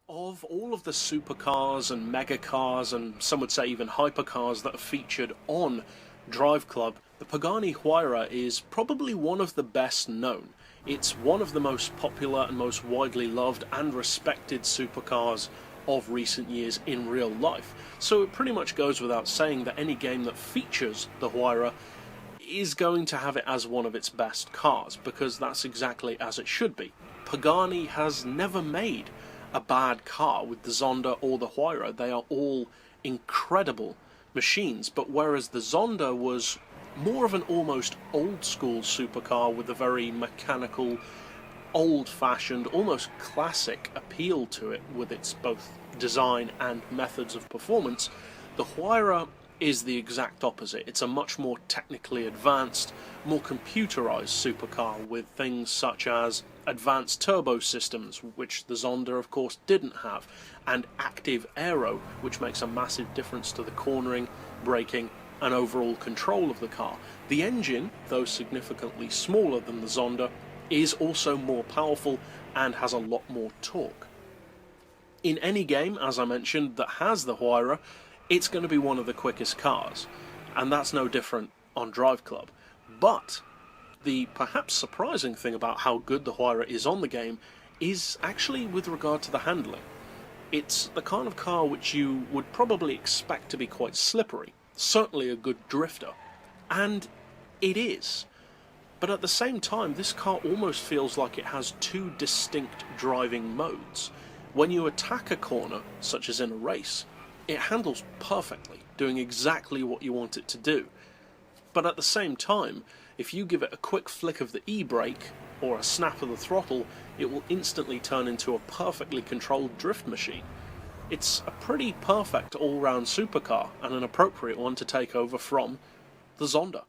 Of all of the supercars and megacars and some would say even hypercars that are featured on DRIVECLUB, the Pagani Huayra is probably one of the best known. It's one of the most popular and most widely loved and respected supercars of recent years in real life. So it pretty much goes without saying that any game that features the Huayra is going to have it as one of its best cars, because that's exactly as it should be. Pagani has never made a bad car with the Zonda or the Huayra. They are all incredible machines, but whereas the Zonda was more of an almost old school supercar with a very mechanical, old-fashioned, almost classic appeal to it with its both design and methods of performance, the Huayra is the exact opposite. It's a much more technically advanced, more computerized supercar with things such as advanced turbo systems, which the Zonda of course didn't have, and active aero, which makes a massive difference to the cornering, braking and overall control of the car. The engine, though significantly smaller than the Zonda, is also more powerful and has a lot more torque. In any game, as I mentioned, that has the Huayra, it's going to be one of the quickest cars, and that's no different on DRIVECLUB. But the perhaps surprising thing about how good the Huayra is on the game is actually with regard to the handling. It's the kind of car which you would probably expect to be quite slippery, certainly a good drifter, and it is. But at the same time, this car almost feels like it has two distinct driving modes. When you attack a corner, such as in a race, it handles perfectly, doing exactly what you want it to do. But at the same time, if you give it a quick flick of the e-brake or a snap of the throttle, it will instantly turn into a perfectly controlled drift machine. It's a pretty perfect all-round supercar and an appropriate one to take over from the Zonda.